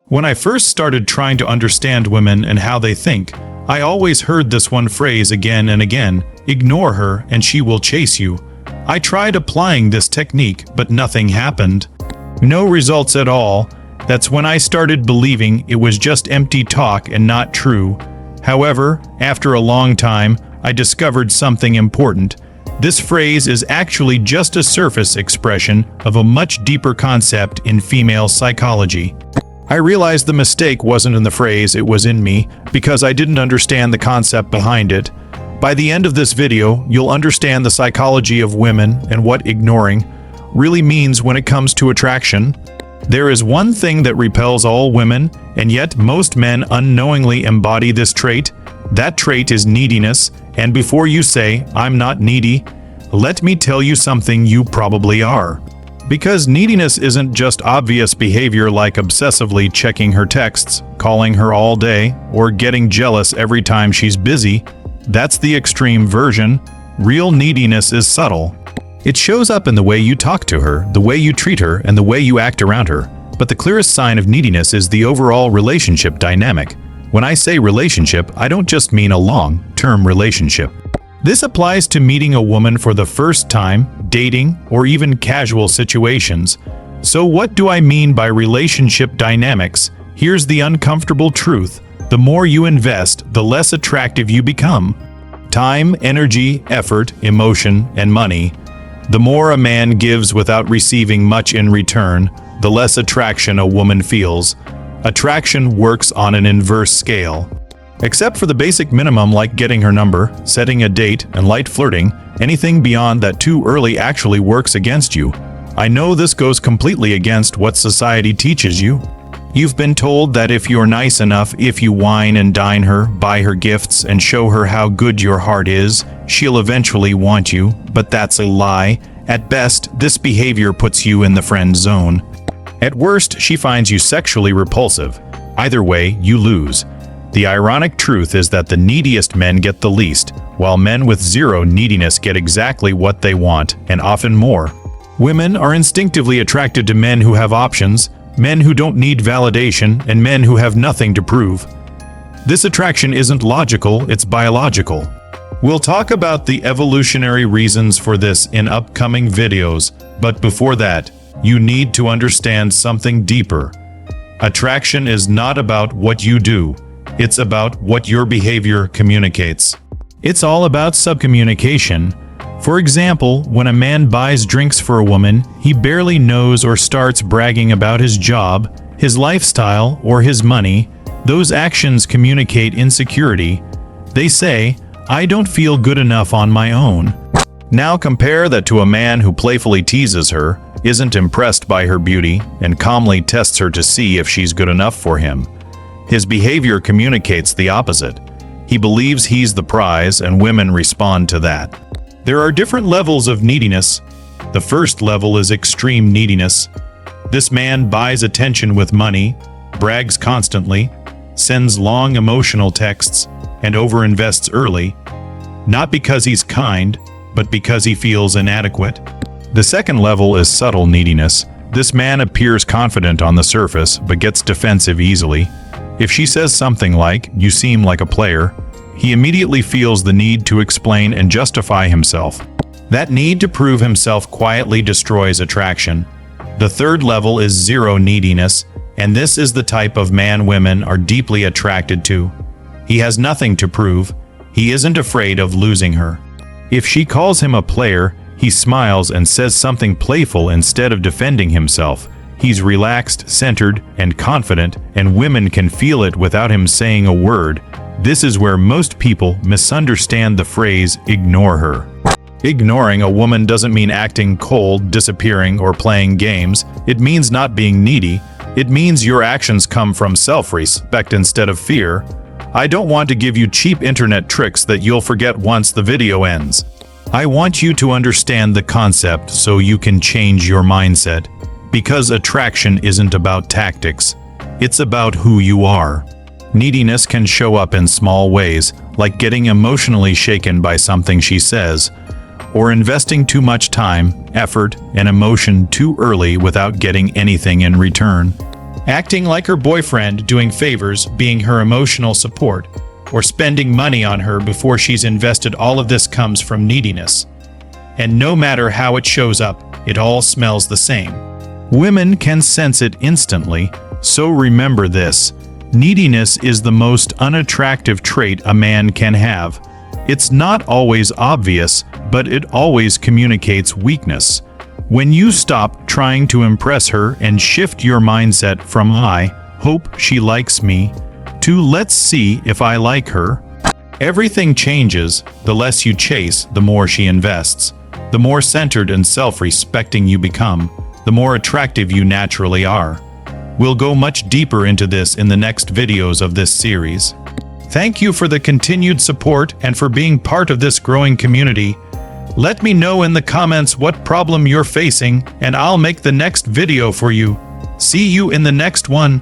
When I first started trying to understand women and how they think, I always heard this one phrase again and again: ignore her and she will chase you. I tried applying this technique, but nothing happened. No results at all. That's when I started believing it was just empty talk and not true. However, after a long time, I discovered something important. This phrase is actually just a surface expression of a much deeper concept in female psychology. I realized the mistake wasn't in the phrase, it was in me, because I didn't understand the concept behind it. By the end of this video, you'll understand the psychology of women and what ignoring really means when it comes to attraction. There is one thing that repels all women, and yet most men unknowingly embody this trait. That trait is neediness, and before you say, "I'm not needy," let me tell you something you probably are. Because neediness isn't just obvious behavior like obsessively checking her texts, calling her all day, or getting jealous every time she's busy. That's the extreme version. Real neediness is subtle. It shows up in the way you talk to her, the way you treat her, and the way you act around her. But the clearest sign of neediness is the overall relationship dynamic. When I say relationship, I don't just mean a long-term relationship. This applies to meeting a woman for the first time, dating, or even casual situations. So what do I mean by relationship dynamics? Here's the uncomfortable truth. The more you invest, the less attractive you become. Time, energy, effort, emotion, and money. The more a man gives without receiving much in return, the less attraction a woman feels. Attraction works on an inverse scale. Except for the basic minimum like getting her number, setting a date, and light flirting, anything beyond that too early actually works against you. I know this goes completely against what society teaches you. You've been told that if you're nice enough, if you wine and dine her, buy her gifts, and show her how good your heart is, she'll eventually want you, but that's a lie. At best, this behavior puts you in the friend zone. At worst, she finds you sexually repulsive. Either way, you lose. The ironic truth is that the neediest men get the least, while men with zero neediness get exactly what they want, and often more. Women are instinctively attracted to men who have options, men who don't need validation, and men who have nothing to prove. This attraction isn't logical, it's biological. We'll talk about the evolutionary reasons for this in upcoming videos, but before that, you need to understand something deeper. Attraction is not about what you do, it's about what your behavior communicates. It's all about subcommunication. For example, when a man buys drinks for a woman, he barely knows or starts bragging about his job, his lifestyle, or his money. Those actions communicate insecurity. They say, "I don't feel good enough on my own." Now compare that to a man who playfully teases her, isn't impressed by her beauty, and calmly tests her to see if she's good enough for him. His behavior communicates the opposite. He believes he's the prize, and women respond to that. There are different levels of neediness. The first level is extreme neediness. This man buys attention with money, brags constantly, sends long emotional texts, and overinvests early, not because he's kind, but because he feels inadequate. The second level is subtle neediness. This man appears confident on the surface, but gets defensive easily. If she says something like, "You seem like a player," he immediately feels the need to explain and justify himself. That need to prove himself quietly destroys attraction. The third level is zero neediness, and this is the type of man women are deeply attracted to. He has nothing to prove. He isn't afraid of losing her. If she calls him a player, he smiles and says something playful instead of defending himself. He's relaxed, centered, and confident, and women can feel it without him saying a word. This is where most people misunderstand the phrase, ignore her. Ignoring a woman doesn't mean acting cold, disappearing, or playing games. It means not being needy. It means your actions come from self-respect instead of fear. I don't want to give you cheap internet tricks that you'll forget once the video ends. I want you to understand the concept so you can change your mindset. Because attraction isn't about tactics, it's about who you are. Neediness can show up in small ways, like getting emotionally shaken by something she says, or investing too much time, effort, and emotion too early without getting anything in return. Acting like her boyfriend, doing favors, being her emotional support, or spending money on her before she's invested. All of this comes from neediness. And no matter how it shows up, it all smells the same. Women can sense it instantly, so remember this. Neediness is the most unattractive trait a man can have. It's not always obvious, but it always communicates weakness. When you stop trying to impress her and shift your mindset from "I hope she likes me" to "let's see if I like her," everything changes. The less you chase, the more she invests. The more centered and self-respecting you become, the more attractive you naturally are. We'll go much deeper into this in the next videos of this series. Thank you for the continued support and for being part of this growing community. Let me know in the comments what problem you're facing, and I'll make the next video for you. See you in the next one.